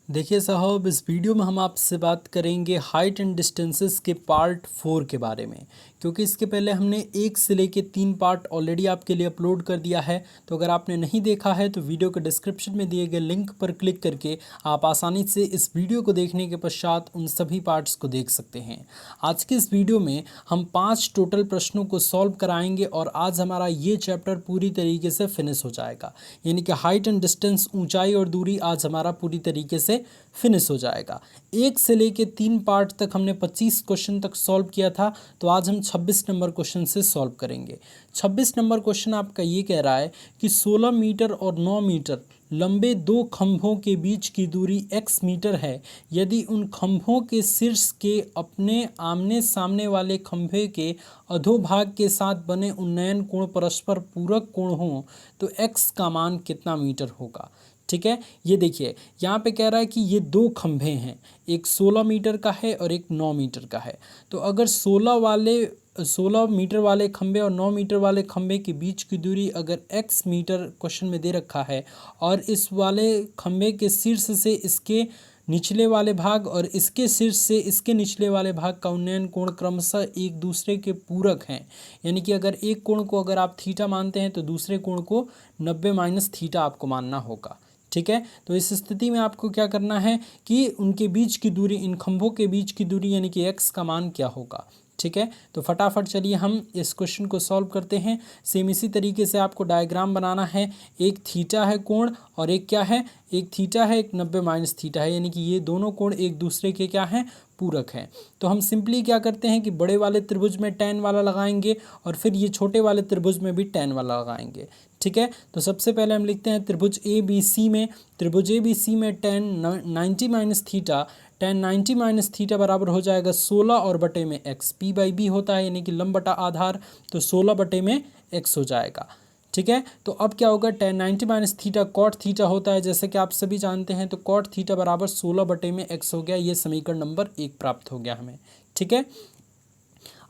देखिए साहब, इस वीडियो में हम आपसे बात करेंगे हाइट एंड डिस्टेंसेस के पार्ट 4 के बारे में। क्योंकि इसके पहले हमने 1 से लेके 3 पार्ट ऑलरेडी आपके लिए अपलोड कर दिया है। तो अगर आपने नहीं देखा है तो वीडियो के डिस्क्रिप्शन में दिए गए लिंक पर क्लिक करके आप आसानी से इस वीडियो को देखने के पश्चात उन सभी पार्ट्स को देख सकते हैं। आज के इस वीडियो में हम 5 टोटल प्रश्नों को सॉल्व कराएंगे और आज हमारा ये चैप्टर पूरी तरीके से फिनिश हो जाएगा। यानी कि हाइट एंड डिस्टेंस, ऊंचाई और दूरी आज हमारा पूरी तरीके से फिनिश हो जाएगा। 1 से लेके 3 पार्ट तक हमने 25 क्वेश्चन तक सॉल्व किया था। तो आज हम 26 नंबर क्वेश्चन से सॉल्व करेंगे। 26 नंबर क्वेश्चन आपका ये कह रहा है कि 16 मीटर और 9 मीटर लंबे दो खंभों के बीच की दूरी x मीटर है। यदि उन खंभों के शीर्ष के अपने आमने सामने वाले खंभे के अधोभाग के साथ बने उन्नयन कोण परस्पर पूरक कोण हों तो x का मान कितना मीटर होगा। ठीक है, ये देखिए यहाँ पे कह रहा है कि ये दो खंभे हैं, एक 16 मीटर का है और एक 9 मीटर का है। तो अगर 16 मीटर वाले खंभे और 9 मीटर वाले खंभे के बीच की दूरी अगर x मीटर क्वेश्चन में दे रखा है और इस वाले खंभे के शीर्ष से इसके निचले वाले भाग और इसके शीर्ष से इसके निचले वाले भाग का उन्नयन कोण क्रमशः एक दूसरे के पूरक हैं। यानी कि अगर एक कोण को अगर आप थीटा मानते हैं तो दूसरे कोण को 90 माइनस थीटा आपको मानना होगा। ठीक है, तो इस स्थिति में आपको क्या करना है कि उनके बीच की दूरी, इन खंभों के बीच की दूरी यानी कि x का मान क्या होगा। ठीक है, तो फटाफट चलिए हम इस क्वेश्चन को सॉल्व करते हैं। सेम इसी तरीके से आपको डायग्राम बनाना है। एक थीटा है कोण और एक क्या है, एक थीटा है, एक 90 माइनस थीटा है। यानी कि ये दोनों कोण एक दूसरे के क्या हैं, पूरक हैं। तो हम सिंपली क्या करते हैं कि बड़े वाले त्रिभुज में tan वाला लगाएंगे और फिर ये छोटे वाले त्रिभुज में भी tan वाला लगाएंगे। ठीक है, तो सबसे पहले हम लिखते हैं त्रिभुज ए बी सी में, tan 90 minus theta, tan 90 minus theta बराबर हो जाएगा 16 और बटे में x, p बाई बी होता है यानी कि लंब बटा आधार, तो 16 बटे में x हो जाएगा। ठीक है, तो अब क्या होगा, tan 90 minus theta cot theta होता है जैसे कि आप सभी जानते हैं। तो कॉट थीटा बराबर 16 बटे में x हो गया। ये समीकरण नंबर 1 प्राप्त हो गया हमें। ठीक है,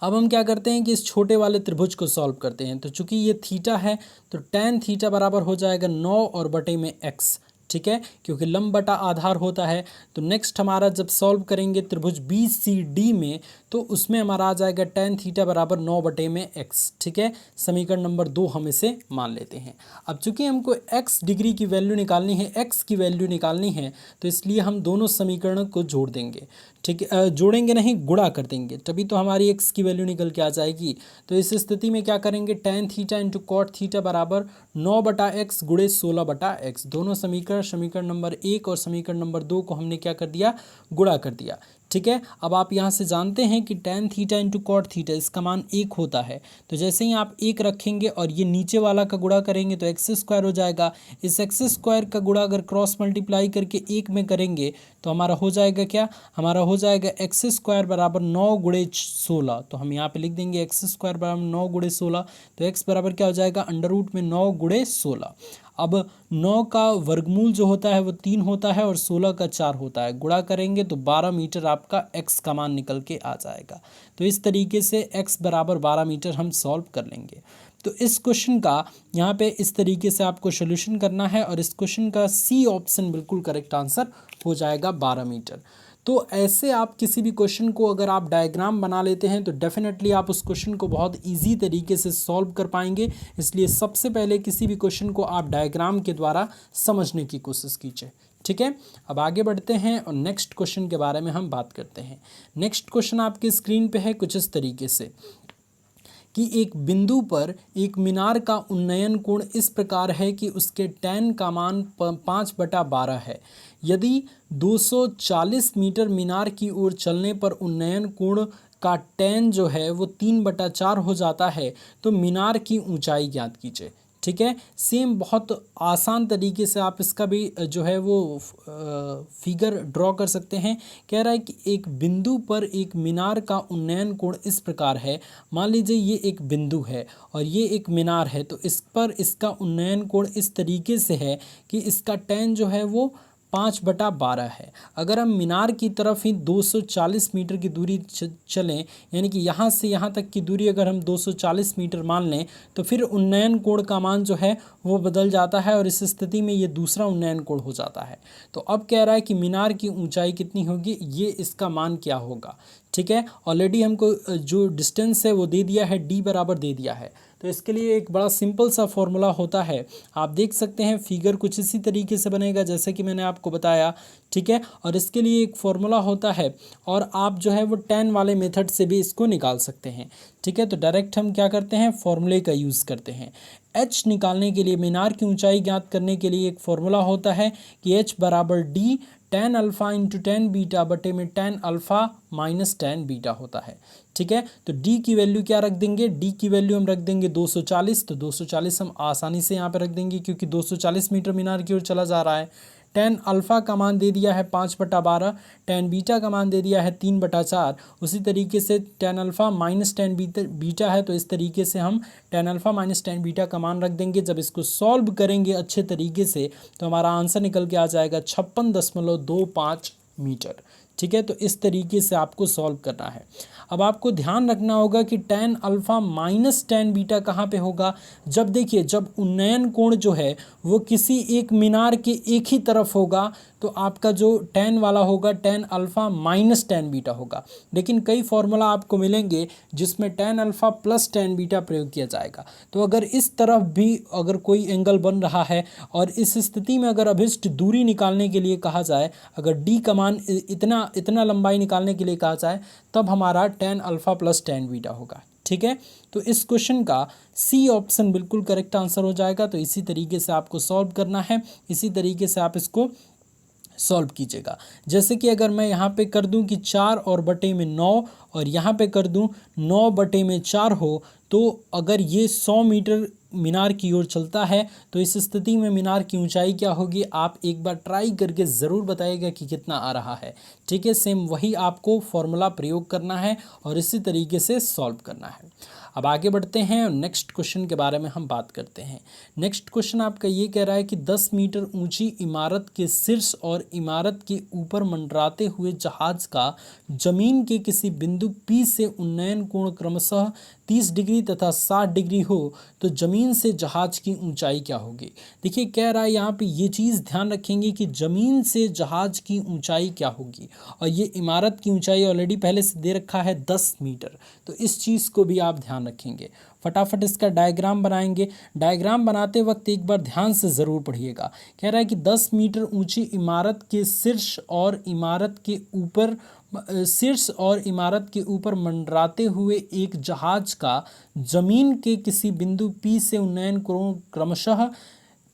अब हम क्या करते हैं कि इस छोटे वाले त्रिभुज को सॉल्व करते हैं। तो चूंकि ये थीटा है तो tan थीटा बराबर हो जाएगा 9 और बटे में x। ठीक है, क्योंकि लंब बटा आधार होता है। तो नेक्स्ट हमारा जब सॉल्व करेंगे त्रिभुज बी सी डी में तो उसमें हमारा आ जाएगा tan थीटा बराबर 9 बटे में x। ठीक है, समीकरण नंबर 2 हम इसे मान लेते हैं। अब चूंकि हमको x डिग्री की वैल्यू निकालनी है, x की वैल्यू निकालनी है, तो इसलिए हम दोनों समीकरणों को जोड़ देंगे। ठीक है, जोड़ेंगे नहीं, गुणा कर देंगे, तभी तो हमारी x की वैल्यू निकल के आ जाएगी। तो इस स्थिति में क्या करेंगे, tan theta into cot theta बराबर 9 बटा एक्स गुणे 16 बटा एक्स। दोनों समीकरण नंबर 1 और समीकरण नंबर 2 को हमने क्या कर दिया, गुणा कर दिया। ठीक है, अब आप यहाँ से जानते हैं कि tan theta into cot theta इसका मान 1 होता है। तो जैसे ही आप 1 रखेंगे और ये नीचे वाला का गुणा करेंगे तो एक्स स्क्वायर हो जाएगा। इस एक्स स्क्वायर का गुणा अगर क्रॉस मल्टीप्लाई करके 1 में करेंगे तो हमारा हो जाएगा क्या, हमारा हो जाएगा एक्स स्क्वायर बराबर 9 गुणे 16। तो हम यहाँ पे लिख देंगे एक्स स्क्वायर बराबर 9 गुणे 16। तो एक्स बराबर क्या हो जाएगा, अंडर रूट में 9 गुणे 16। अब 9 का वर्गमूल जो होता है वो 3 होता है और 16 का 4 होता है। गुणा करेंगे तो 12 मीटर आपका x का मान निकल के आ जाएगा। तो इस तरीके से x बराबर 12 मीटर हम सॉल्व कर लेंगे। तो इस क्वेश्चन का यहाँ पे इस तरीके से आपको सोल्यूशन करना है और इस क्वेश्चन का सी ऑप्शन बिल्कुल करेक्ट आंसर हो जाएगा 12 मीटर। तो ऐसे आप किसी भी क्वेश्चन को अगर आप डायग्राम बना लेते हैं तो डेफिनेटली आप उस क्वेश्चन को बहुत इजी तरीके से सॉल्व कर पाएंगे। इसलिए सबसे पहले किसी भी क्वेश्चन को आप डायग्राम के द्वारा समझने की कोशिश कीजिए। ठीक है, अब आगे बढ़ते हैं और नेक्स्ट क्वेश्चन के बारे में हम बात करते हैं। नेक्स्ट क्वेश्चन आपकी स्क्रीन पे है कुछ इस तरीके से कि एक बिंदु पर एक मीनार का उन्नयन कोण इस प्रकार है कि उसके tan का मान 5/12 है। यदि 240 मीटर मीनार की ओर चलने पर उन्नयन कोण का tan जो है वो 3/4 हो जाता है तो मीनार की ऊंचाई ज्ञात कीजिए। ठीक है, सेम बहुत आसान तरीके से आप इसका भी जो है वो फिगर ड्रॉ कर सकते हैं। कह रहा है कि एक बिंदु पर एक मीनार का उन्नयन कोण इस प्रकार है। मान लीजिए ये एक बिंदु है और ये एक मीनार है, तो इस पर इसका उन्नयन कोण इस तरीके से है कि इसका tan जो है वो 5/12 है। अगर हम मीनार की तरफ ही 240 मीटर की दूरी चलें, यानी कि यहाँ से यहाँ तक की दूरी अगर हम 240 मीटर मान लें, तो फिर उन्नयन कोण का मान जो है वो बदल जाता है और इस स्थिति में ये दूसरा उन्नयन कोण हो जाता है। तो अब कह रहा है कि मीनार की ऊंचाई कितनी होगी, ये इसका मान क्या होगा। ठीक है, ऑलरेडी हमको जो डिस्टेंस है वो दे दिया है, d बराबर दे दिया है। तो इसके लिए एक बड़ा सिंपल सा फॉर्मूला होता है, आप देख सकते हैं फिगर कुछ इसी तरीके से बनेगा जैसे कि मैंने आपको बताया। ठीक है, और इसके लिए एक फॉर्मूला होता है और आप जो है वो tan वाले मेथड से भी इसको निकाल सकते हैं। ठीक है, तो डायरेक्ट हम क्या करते हैं, फॉर्मूले का यूज़ करते हैं। h निकालने के लिए, मीनार की ऊंचाई ज्ञात करने के लिए एक फॉर्मूला होता है कि h बराबर d tan alpha into tan beta बटे में tan alpha minus tan beta होता है। ठीक है, तो d की वैल्यू क्या रख देंगे, d की वैल्यू हम रख देंगे 240। तो 240 हम आसानी से यहाँ पे रख देंगे क्योंकि 240 मीटर मीनार की ओर चला जा रहा है। tan अल्फ़ा का मान दे दिया है 5/12, tan बीटा का मान दे दिया है 3/4। उसी तरीके से tan alpha minus tan beta है, तो इस तरीके से हम tan alpha minus tan beta का मान रख देंगे। जब इसको सॉल्व करेंगे अच्छे तरीके से तो हमारा आंसर निकल के आ जाएगा 56.25 मीटर। ठीक है, तो इस तरीके से आपको सॉल्व करना है। अब आपको ध्यान रखना होगा कि tan alpha minus tan beta कहाँ पे होगा, जब देखिए जब उन्नयन कोण जो है वो किसी एक मीनार के एक ही तरफ होगा तो आपका जो tan वाला होगा tan alpha minus tan beta होगा। लेकिन कई फॉर्मूला आपको मिलेंगे जिसमें tan alpha plus tan beta प्रयोग किया जाएगा। तो अगर इस तरफ भी अगर कोई एंगल बन रहा है और इस स्थिति में अगर अभिष्ट दूरी निकालने के लिए कहा जाए, अगर d का मान इतना लंबाई निकालने के लिए कहा जाए, तब हमारा tan alpha plus tan beta होगा। ठीक है, तो इस क्वेश्चन का सी ऑप्शन बिल्कुल करेक्ट आंसर हो जाएगा। तो इसी तरीके से आपको सॉल्व करना है, इसी तरीके से आप इसको सॉल्व कीजिएगा। जैसे कि अगर मैं यहाँ पे कर दूँ कि 4 और बटे में 9 और यहाँ पे कर दूँ 9 बटे में 4 हो, तो अगर ये 100 मीटर मीनार की ओर चलता है तो इस स्थिति में मीनार की ऊंचाई क्या होगी, आप एक बार ट्राई करके ज़रूर बताइएगा कि कितना आ रहा है। ठीक है, सेम वही आपको फॉर्मूला प्रयोग करना है और इसी तरीके से सॉल्व करना है। अब आगे बढ़ते हैं और नेक्स्ट क्वेश्चन के बारे में हम बात करते हैं। नेक्स्ट क्वेश्चन आपका ये कह रहा है कि 10 मीटर ऊंची इमारत के शीर्ष और इमारत के ऊपर मंडराते हुए जहाज का जमीन के किसी बिंदु P से उन्नयन कोण क्रमशः 30 डिग्री तथा 60 डिग्री हो तो ज़मीन से जहाज की ऊंचाई क्या होगी। देखिए कह रहा है यहाँ पे ये चीज़ ध्यान रखेंगे कि ज़मीन से जहाज की ऊंचाई क्या होगी, और ये इमारत की ऊंचाई ऑलरेडी पहले से दे रखा है 10 मीटर। तो इस चीज़ को भी आप ध्यान रखेंगे। फटाफट इसका डायग्राम बनाएंगे। डायग्राम बनाते वक्त एक बार ध्यान से ज़रूर पढ़िएगा। कह रहा है कि 10 मीटर ऊंची इमारत के शीर्ष और इमारत के ऊपर मंडराते हुए एक जहाज का जमीन के किसी बिंदु P से उन्नयन कोण क्रमशः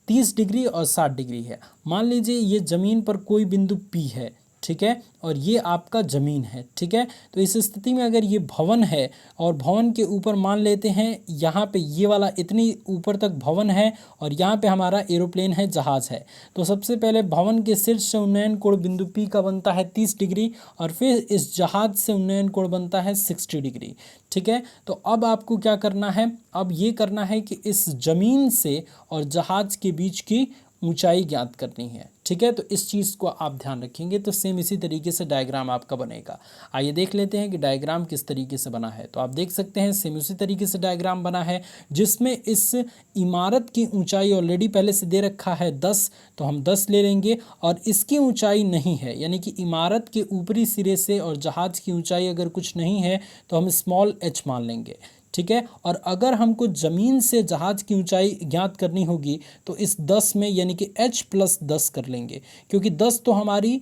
30 डिग्री और 60 डिग्री है। मान लीजिए ये ज़मीन पर कोई बिंदु P है, ठीक है, और ये आपका ज़मीन है। ठीक है, तो इस स्थिति में अगर ये भवन है और भवन के ऊपर मान लेते हैं यहाँ पे ये वाला इतनी ऊपर तक भवन है और यहाँ पे हमारा एरोप्लेन है, जहाज़ है। तो सबसे पहले भवन के शीर्ष से उन्नयन कोण बिंदु P का बनता है 30 डिग्री और फिर इस जहाज़ से उन्नयन कोण बनता है 60 डिग्री। ठीक है, तो अब आपको क्या करना है, अब ये करना है कि इस ज़मीन से और जहाज़ के बीच की ऊंचाई ज्ञात करनी है। ठीक है, तो इस चीज़ को आप ध्यान रखेंगे। तो सेम इसी तरीके से डायग्राम आपका बनेगा। आइए देख लेते हैं कि डायग्राम किस तरीके से बना है। तो आप देख सकते हैं सेम उसी तरीके से डायग्राम बना है जिसमें इस इमारत की ऊंचाई ऑलरेडी पहले से दे रखा है 10, तो हम 10 ले लेंगे और इसकी ऊंचाई नहीं है, यानी कि इमारत के ऊपरी सिरे से और जहाज़ की ऊंचाई अगर कुछ नहीं है तो हम स्मॉल h मान लेंगे। ठीक है, और अगर हमको ज़मीन से जहाज़ की ऊंचाई ज्ञात करनी होगी तो इस 10 में यानी कि h प्लस 10 कर लेंगे, क्योंकि 10 तो हमारी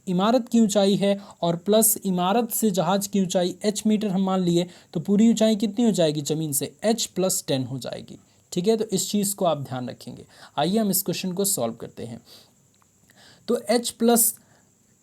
इमारत की ऊंचाई है और प्लस इमारत से जहाज़ की ऊंचाई h मीटर हम मान लिए, तो पूरी ऊंचाई कितनी हो जाएगी ज़मीन से, h प्लस 10 हो जाएगी। ठीक है, तो इस चीज़ को आप ध्यान रखेंगे। आइए हम इस क्वेश्चन को सॉल्व करते हैं। तो h प्लस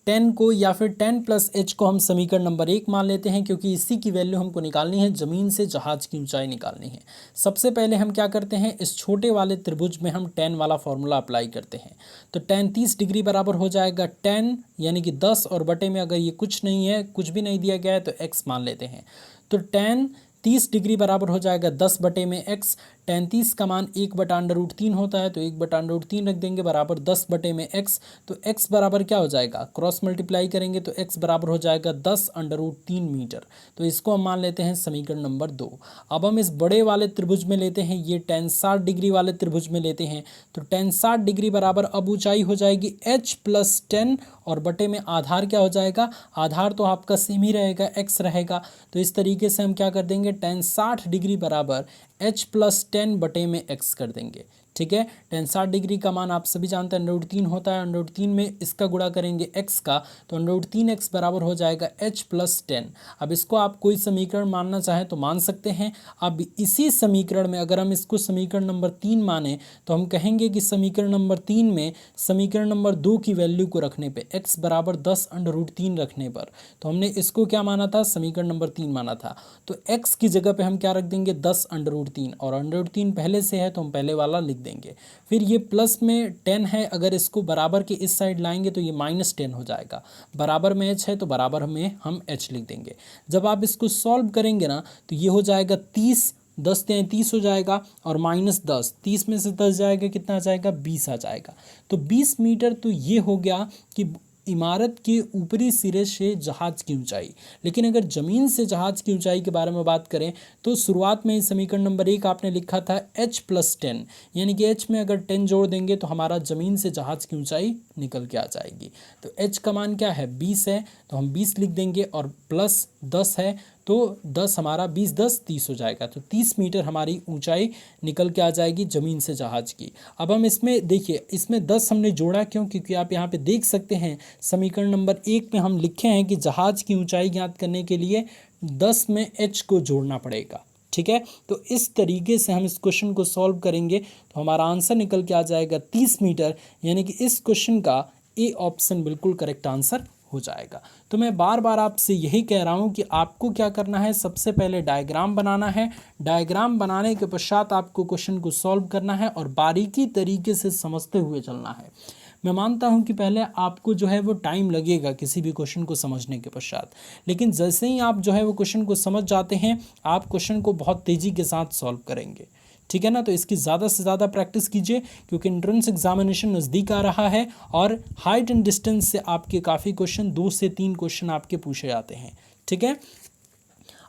10 को या फिर 10 प्लस h को हम समीकरण नंबर 1 मान लेते हैं, क्योंकि इसी की वैल्यू हमको निकालनी है, ज़मीन से जहाज़ की ऊंचाई निकालनी है। सबसे पहले हम क्या करते हैं, इस छोटे वाले त्रिभुज में हम tan वाला फॉर्मूला अप्लाई करते हैं। तो tan 30 डिग्री बराबर हो जाएगा tan यानी कि 10 और बटे में अगर ये कुछ नहीं है, कुछ भी नहीं दिया गया है तो x मान लेते हैं। तो tan 30 डिग्री बराबर हो जाएगा 10 बटे में x। 33 का मान 1/√3 होता है, तो 1/√3 रख देंगे बराबर 10/x। तो x बराबर क्या हो जाएगा, क्रॉस मल्टीप्लाई करेंगे तो x बराबर हो जाएगा 10√3 मीटर। तो इसको हम मान लेते हैं समीकरण नंबर 2। अब हम इस बड़े वाले त्रिभुज में लेते हैं, ये tan 60 डिग्री वाले त्रिभुज में लेते हैं। तो tan 60 डिग्री बराबर अब ऊंचाई हो जाएगी h + 10 और बटे में आधार क्या हो जाएगा, आधार तो आपका सेम ही रहेगा, x रहेगा। तो इस तरीके से हम क्या कर देंगे, tan 60 डिग्री बराबर h + 10 बटे में x कर देंगे। ठीक है, tan 60 डिग्री का मान आप सभी जानते हैं √3 होता है, √3 में इसका गुणा करेंगे x का, तो √3x बराबर हो जाएगा h + 10। अब इसको आप कोई समीकरण मानना चाहें तो मान सकते हैं। अब इसी समीकरण में अगर हम इसको समीकरण नंबर 3 माने तो हम कहेंगे कि समीकरण नंबर 3 में समीकरण नंबर 2 की वैल्यू को रखने पे x बराबर 10√3 रखने पर, तो हमने इसको क्या माना था, समीकरण नंबर 3 माना था। तो x की जगह पे हम क्या रख देंगे, 10√3, और √3 पहले से है तो हम पहले वाला लिख देंगे। फिर ये प्लस में 10 है, अगर इसको बराबर के इस साइड लाएंगे तो ये -10 हो जाएगा। बराबर में h है तो बराबर में हम h लिख देंगे। जब आप इसको सॉल्व करेंगे ना तो ये हो जाएगा 30, 10 × 30 हो जाएगा, और -10, 30 में से 10 जाएगा, कितना आ जाएगा, 20 आ जाएगा। तो 20 मीटर तो ये हो गया कि इमारत के ऊपरी सिरे से जहाज की ऊंचाई। लेकिन अगर ज़मीन से जहाज की ऊंचाई के बारे में बात करें तो शुरुआत में समीकरण नंबर 1 आपने लिखा था h + 10, यानी कि h में अगर 10 जोड़ देंगे तो हमारा ज़मीन से जहाज की ऊंचाई निकल के आ जाएगी। तो h का मान क्या है, 20 है, तो हम 20 लिख देंगे, और प्लस 10 है तो 10 हमारा 20 × 10 30 हो जाएगा। तो 30 मीटर हमारी ऊंचाई निकल के आ जाएगी ज़मीन से जहाज की। अब हम इसमें देखिए, इसमें 10 हमने जोड़ा क्यों, क्योंकि आप यहाँ पे देख सकते हैं समीकरण नंबर 1 में हम लिखे हैं कि जहाज की ऊंचाई ज्ञात करने के लिए 10 में h को जोड़ना पड़ेगा। ठीक है, तो इस तरीके से हम इस क्वेश्चन को सॉल्व करेंगे तो हमारा आंसर निकल के आ जाएगा 30 मीटर, यानी कि इस क्वेश्चन का ए ऑप्शन बिल्कुल करेक्ट आंसर हो जाएगा। तो मैं बार बार आपसे यही कह रहा हूँ कि आपको क्या करना है, सबसे पहले डायग्राम बनाना है। डायग्राम बनाने के पश्चात आपको क्वेश्चन को सॉल्व करना है और बारीकी तरीके से समझते हुए चलना है। मैं मानता हूं कि पहले आपको जो है वो टाइम लगेगा किसी भी क्वेश्चन को समझने के पश्चात, लेकिन जैसे ही आप जो है वो क्वेश्चन को समझ जाते हैं आप क्वेश्चन को बहुत तेज़ी के साथ सॉल्व करेंगे। ठीक है ना, तो इसकी ज़्यादा से ज़्यादा प्रैक्टिस कीजिए, क्योंकि एंट्रेंस एग्जामिनेशन नज़दीक आ रहा है और हाइट एंड डिस्टेंस से आपके काफ़ी क्वेश्चन, 2 से 3 क्वेश्चन आपके पूछे जाते हैं। ठीक है,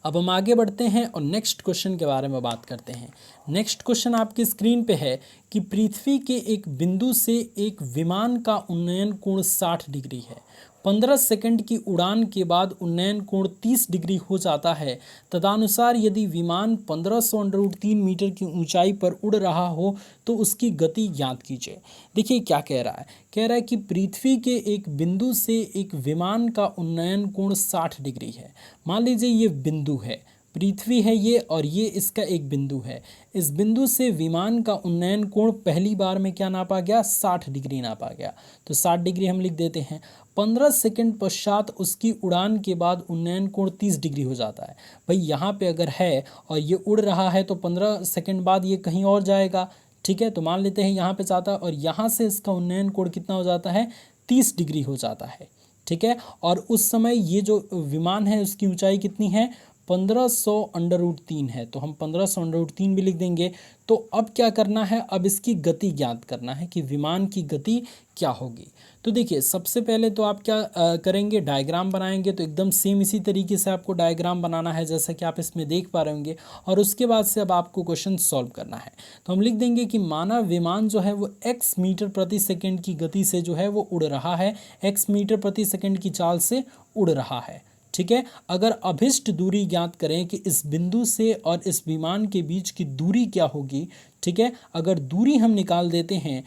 अब हम आगे बढ़ते हैं और नेक्स्ट क्वेश्चन के बारे में बात करते हैं। नेक्स्ट क्वेश्चन आपकी स्क्रीन पे है कि पृथ्वी के एक बिंदु से एक विमान का उन्नयन कोण 60 डिग्री है। 15 सेकंड की उड़ान के बाद उन्नयन कोण 30 डिग्री हो जाता है। तदनुसार यदि विमान 1500√3 मीटर की ऊंचाई पर उड़ रहा हो तो उसकी गति ज्ञात कीजिए। देखिए क्या कह रहा है कि पृथ्वी के एक बिंदु से एक विमान का उन्नयन कोण 60 डिग्री है। मान लीजिए ये बिंदु है, पृथ्वी है ये, और ये इसका एक बिंदु है। इस बिंदु से विमान का उन्नयन कोण पहली बार में क्या नापा गया, 60 डिग्री नापा गया। तो 60 डिग्री हम लिख देते हैं। 15 सेकंड पश्चात उसकी उड़ान के बाद उन्नयन कोण 30 डिग्री हो जाता है। भाई यहाँ पे अगर है और ये उड़ रहा है तो 15 सेकंड बाद ये कहीं और जाएगा। ठीक है, तो मान लेते हैं यहाँ पे जाता है और यहाँ से इसका उन्नयन कोण कितना हो जाता है, 30 डिग्री हो जाता है। ठीक है, और उस समय ये जो विमान है उसकी ऊंचाई कितनी है, 1500√3 है, तो हम 1500√3 भी लिख देंगे। तो अब क्या करना है, अब इसकी गति ज्ञात करना है कि विमान की गति क्या होगी। तो देखिए सबसे पहले तो आप क्या करेंगे, डायग्राम बनाएंगे। तो एकदम सेम इसी तरीके से आपको डायग्राम बनाना है जैसा कि आप इसमें देख पा रहे होंगे, और उसके बाद से अब आपको क्वेश्चन सॉल्व करना है। तो हम लिख देंगे कि माना विमान जो है वो x मीटर प्रति सेकंड की गति से जो है वो उड़ रहा है, x मीटर प्रति सेकंड की चाल से उड़ रहा है। ठीक है, अगर अभिष्ट दूरी ज्ञात करें कि इस बिंदु से और इस विमान के बीच की दूरी क्या होगी। ठीक है, अगर दूरी हम निकाल देते हैं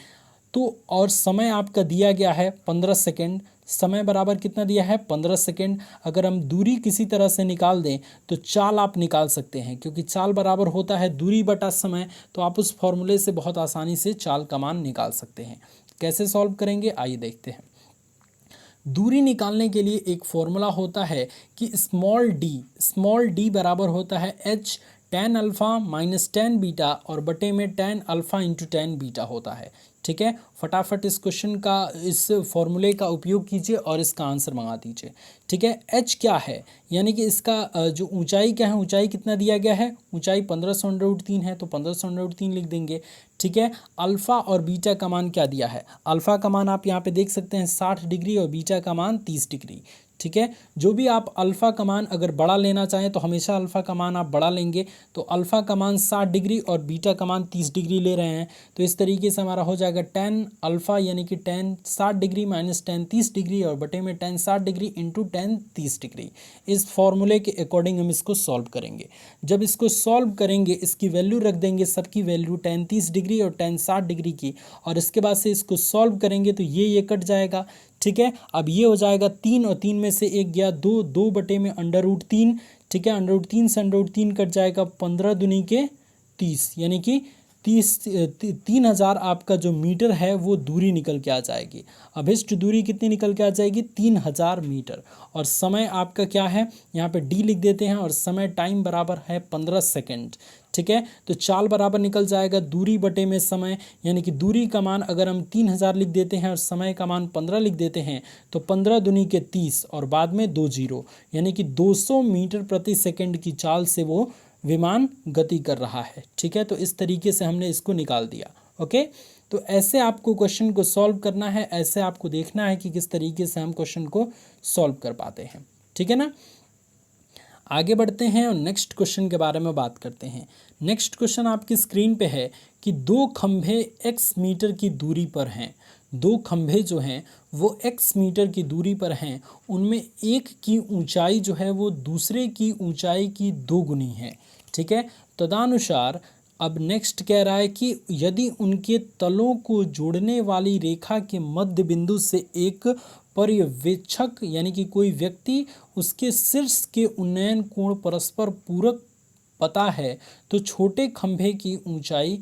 तो, और समय आपका दिया गया है 15 सेकंड, समय बराबर कितना दिया है, 15 सेकंड। अगर हम दूरी किसी तरह से निकाल दें तो चाल आप निकाल सकते हैं, क्योंकि चाल बराबर होता है दूरी बटा समय। तो आप उस फॉर्मूले से बहुत आसानी से चाल का मान निकाल सकते हैं। कैसे सॉल्व करेंगे, आइए देखते हैं। दूरी निकालने के लिए एक फॉर्मूला होता है कि स्मॉल डी बराबर होता है h tan alpha minus tan beta और बटे में tan alpha into tan beta होता है। ठीक है, फटाफट इस क्वेश्चन का, इस फॉर्मूले का उपयोग कीजिए और इसका आंसर मंगा दीजिए। ठीक है, h क्या है, यानी कि इसका जो ऊंचाई क्या है, ऊंचाई कितना दिया गया है, ऊंचाई 1500√3 है, तो 1500√3 लिख देंगे। ठीक है, अल्फ़ा और बीटा का मान क्या दिया है, अल्फ़ा का मान आप यहाँ पे देख सकते हैं 60 डिग्री और बीटा का मान 30 डिग्री। ठीक है, जो भी आप अल्फ़ा का मान अगर बड़ा लेना चाहें तो हमेशा अल्फ़ा का मान आप बड़ा लेंगे। तो अल्फ़ा का मान 60 डिग्री और बीटा का मान 30 डिग्री ले रहे हैं, तो इस तरीके से हमारा हो जाएगा tan अल्फ़ा यानी कि tan 60 degree minus tan 30 degree और बटे में tan 60 degree into tan 30 degree. इस फॉर्मूले के अकॉर्डिंग हम इसको सॉल्व करेंगे। जब इसको सॉल्व करेंगे इसकी वैल्यू रख देंगे, सबकी वैल्यू tan 30 डिग्री और tan 60 डिग्री की, और इसके बाद से इसको सॉल्व करेंगे तो ये कट जाएगा। ठीक है, अब ये हो जाएगा 3 और 3 में से 1 गया 2, 2 बटे में √3। ठीक है, √3 से √3 कट जाएगा, 15 दूनी के 30 यानी कि 3000 आपका जो मीटर है वो दूरी निकल के आ जाएगी। अभिष्ट दूरी कितनी निकल के आ जाएगी, 3000 मीटर। और समय आपका क्या है, यहाँ पे d लिख देते हैं और समय टाइम बराबर है 15 सेकेंड। ठीक है, तो चाल बराबर निकल जाएगा दूरी बटे में समय, यानी कि दूरी का मान अगर हम 3000 लिख देते हैं और समय का मान 15 लिख देते हैं तो 15 दूनी के 30 और बाद में 2 जीरो, यानी कि 200 मीटर प्रति सेकंड की चाल से वो विमान गति कर रहा है। ठीक है, तो इस तरीके से हमने इसको निकाल दिया। ओके, तो ऐसे आपको क्वेश्चन को सॉल्व करना है, ऐसे आपको देखना है कि किस तरीके से हम क्वेश्चन को सॉल्व कर पाते हैं। ठीक है ना, आगे बढ़ते हैं और नेक्स्ट क्वेश्चन के बारे में बात करते हैं। नेक्स्ट क्वेश्चन आपकी स्क्रीन पे है कि दो खंभे x मीटर की दूरी पर हैं। दो खंभे जो हैं वो x मीटर की दूरी पर हैं, उनमें एक की ऊंचाई जो है वो दूसरे की ऊंचाई की 2 गुनी है। ठीक है, तदनुसार अब नेक्स्ट कह रहा है कि यदि उनके तलों को जोड़ने वाली रेखा के मध्य बिंदु से एक पर्यवेक्षक यानी कि कोई व्यक्ति उसके शीर्ष के उन्नयन कोण परस्पर पूरक पता है तो छोटे खंभे की ऊंचाई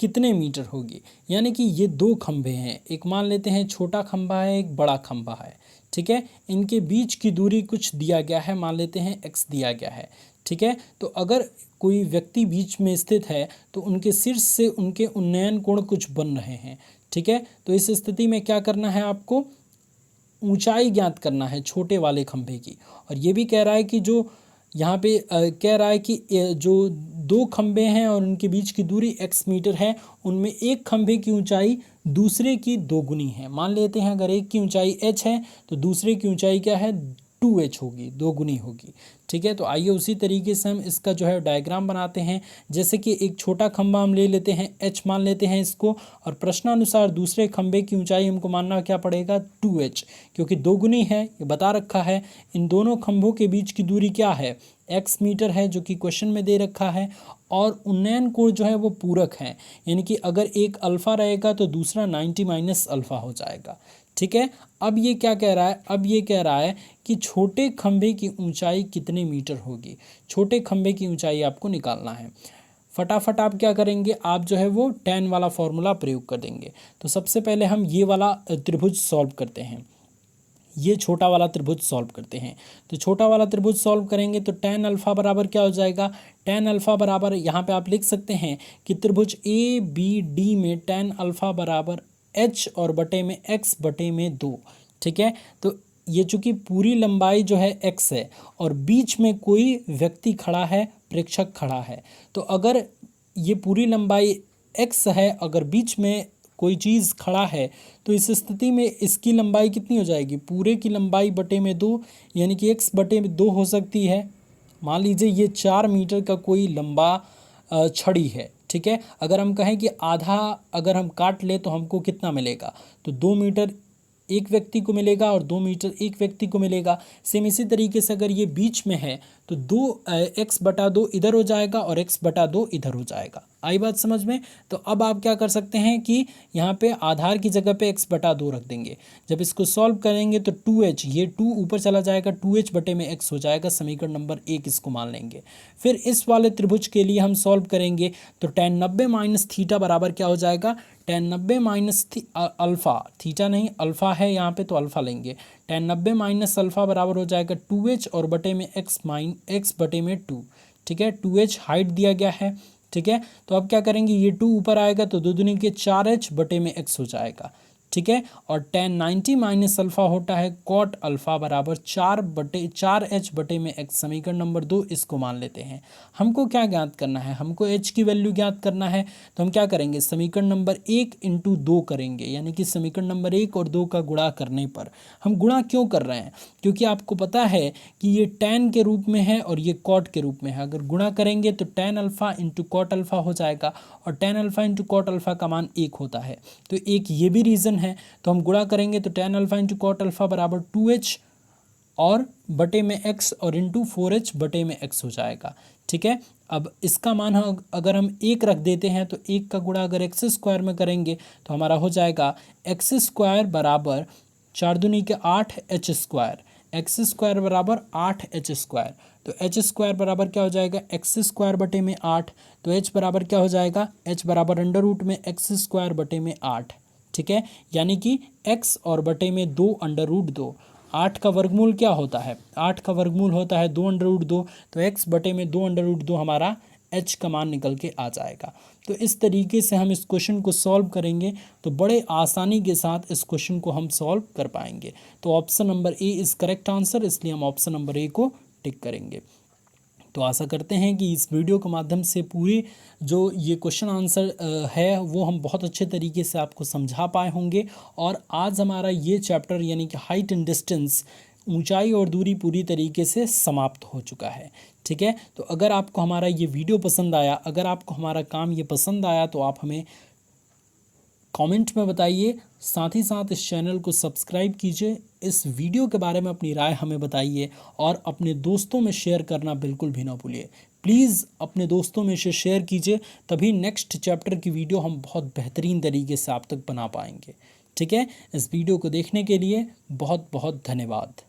कितने मीटर होगी। यानी कि ये दो खंभे हैं, एक मान लेते हैं छोटा खंभा है, एक बड़ा खंभा है। ठीक है, इनके बीच की दूरी कुछ दिया गया है, मान लेते हैं x दिया गया है। ठीक है, तो अगर कोई व्यक्ति बीच में स्थित है तो उनके शीर्ष से उनके उन्नयन कोण कुछ बन रहे हैं। ठीक है, तो इस स्थिति में क्या करना है, आपको ऊंचाई ज्ञात करना है छोटे वाले खंभे की। और ये भी कह रहा है कि जो यहाँ पे कह रहा है कि जो दो खंभे हैं और उनके बीच की दूरी x मीटर है, उनमें एक खंभे की ऊंचाई दूसरे की 2 गुनी है। मान लेते हैं अगर एक की ऊंचाई h है तो दूसरे की ऊंचाई क्या है, 2h होगी, 2 गुनी होगी। ठीक है, तो आइए उसी तरीके से हम इसका जो है डायग्राम बनाते हैं। जैसे कि एक छोटा खंभा हम ले लेते हैं, h मान लेते हैं इसको, और प्रश्नानुसार दूसरे खंभे की ऊंचाई हमको मानना क्या पड़ेगा, 2h, क्योंकि 2 गुनी है, ये बता रखा है। इन दोनों खंभों के बीच की दूरी क्या है, x मीटर है, जो कि क्वेश्चन में दे रखा है। और उन्नयन कोण जो है वो पूरक है, यानी कि अगर एक अल्फ़ा रहेगा तो दूसरा 90 माइनस अल्फ़ा हो जाएगा। ठीक है, अब ये क्या कह रहा है, अब ये कह रहा है कि छोटे खंभे की ऊंचाई कितने मीटर होगी। छोटे खंभे की ऊंचाई आपको निकालना है। फटाफट आप क्या करेंगे, आप जो है वो tan वाला फॉर्मूला प्रयोग कर देंगे। तो सबसे पहले हम ये वाला त्रिभुज सॉल्व करते हैं, ये छोटा वाला त्रिभुज सॉल्व करते हैं। तो छोटा वाला त्रिभुज सॉल्व करेंगे तो tan अल्फ़ा बराबर क्या हो जाएगा, tan अल्फ़ा बराबर यहाँ पे आप लिख सकते हैं कि त्रिभुज ABD में tan अल्फ़ा बराबर h और बटे में x बटे में 2। ठीक है, तो ये चूँकि पूरी लंबाई जो है x है और बीच में कोई व्यक्ति खड़ा है, प्रेक्षक खड़ा है, तो अगर ये पूरी लंबाई x है, अगर बीच में कोई चीज़ खड़ा है तो इस स्थिति में इसकी लंबाई कितनी हो जाएगी, पूरे की लंबाई बटे में 2, यानी कि x बटे में 2 हो सकती है। मान लीजिए ये 4 मीटर का कोई लंबा छड़ी है। ठीक है, अगर हम कहें कि आधा अगर हम काट ले तो हमको कितना मिलेगा, तो 2 मीटर एक व्यक्ति को मिलेगा और 2 मीटर एक व्यक्ति को मिलेगा। सेम इसी तरीके से अगर ये बीच में है तो 2x/2 इधर हो जाएगा और x/2 इधर हो जाएगा। आई बात समझ में। तो अब आप क्या कर सकते हैं कि यहाँ पे आधार की जगह पे x/2 रख देंगे। जब इसको सॉल्व करेंगे तो 2h, ये 2 ऊपर चला जाएगा, 2h बटे में x हो जाएगा। समीकरण नंबर 1 इसको मान लेंगे। फिर इस वाले त्रिभुज के लिए हम सॉल्व करेंगे तो tan 90 माइनस थीटा बराबर क्या हो जाएगा, tan 90 माइनस अल्फ़ा, थीटा नहीं अल्फ़ा है यहाँ पे तो अल्फ़ा लेंगे। tan 90 माइनस अल्फ़ा बराबर हो जाएगा 2h और बटे में x बटे में 2। ठीक है। 2h हाइट दिया गया है, ठीक है। तो अब क्या करेंगे, ये 2 ऊपर आएगा तो 2 दूनी के 4h बटे में x हो जाएगा, ठीक है। और tan 90 माइनस अल्फ़ा होता है कॉट अल्फ़ा बराबर 4h बटे में x। समीकरण नंबर 2 इसको मान लेते हैं। हमको क्या ज्ञात करना है, हमको h की वैल्यू ज्ञात करना है। तो हम क्या करेंगे, समीकरण नंबर 1 इंटू 2 करेंगे, यानी कि समीकरण नंबर 1 और 2 का गुणा करने पर। हम गुणा क्यों कर रहे हैं, क्योंकि आपको पता है कि ये tan के रूप में है और ये कॉट के रूप में है। अगर गुणा करेंगे तो tan alpha into cot alpha हो जाएगा, और tan alpha into cot alpha का मान 1 होता है। तो एक ये भी रीज़न है। तो हम गुणा करेंगे तो tan alpha into cot alpha बराबर 2h और बटे में x और इंटू 4h बटे में x हो जाएगा, ठीक है। अब इसका मान अगर हम 1 रख देते हैं तो 1 का गुणा अगर एक्स स्क्वायर में करेंगे तो हमारा हो जाएगा एक्स स्क्वायर बराबर 4 दूनी के 8 एच स्क्वायर, एक्स स्क्वायर बराबर 8 एच स्क्वायर। तो एच स्क्वायर बराबर क्या हो जाएगा, एक्स स्क्वायर बटे में 8। तो एच बराबर क्या हो जाएगा, एच बराबर अंडर रूट में एक्स स्क्वायर बटे में 8, ठीक है। यानी कि x और बटे में 2 अंडर रूट 2। 8 का वर्गमूल क्या होता है, 8 का वर्गमूल होता है 2 अंडर रूट 2। तो x बटे में 2 अंडर रूट 2 हमारा h का मान निकल के आ जाएगा। तो इस तरीके से हम इस क्वेश्चन को सॉल्व करेंगे तो बड़े आसानी के साथ इस क्वेश्चन को हम सॉल्व कर पाएंगे। तो option number A is correct answer, इसलिए हम ऑप्शन नंबर ए को टिक करेंगे। तो आशा करते हैं कि इस वीडियो के माध्यम से पूरी जो ये क्वेश्चन आंसर है वो हम बहुत अच्छे तरीके से आपको समझा पाए होंगे। और आज हमारा ये चैप्टर यानी कि हाइट एंड डिस्टेंस, ऊंचाई और दूरी पूरी तरीके से समाप्त हो चुका है, ठीक है। तो अगर आपको हमारा ये वीडियो पसंद आया, अगर आपको हमारा काम ये पसंद आया तो आप हमें कमेंट में बताइए। साथ ही साथ इस चैनल को सब्सक्राइब कीजिए, इस वीडियो के बारे में अपनी राय हमें बताइए और अपने दोस्तों में शेयर करना बिल्कुल भी ना भूलिए। प्लीज़ अपने दोस्तों में से शेयर कीजिए, तभी नेक्स्ट चैप्टर की वीडियो हम बहुत बेहतरीन तरीके से आप तक बना पाएंगे, ठीक है। इस वीडियो को देखने के लिए बहुत बहुत धन्यवाद।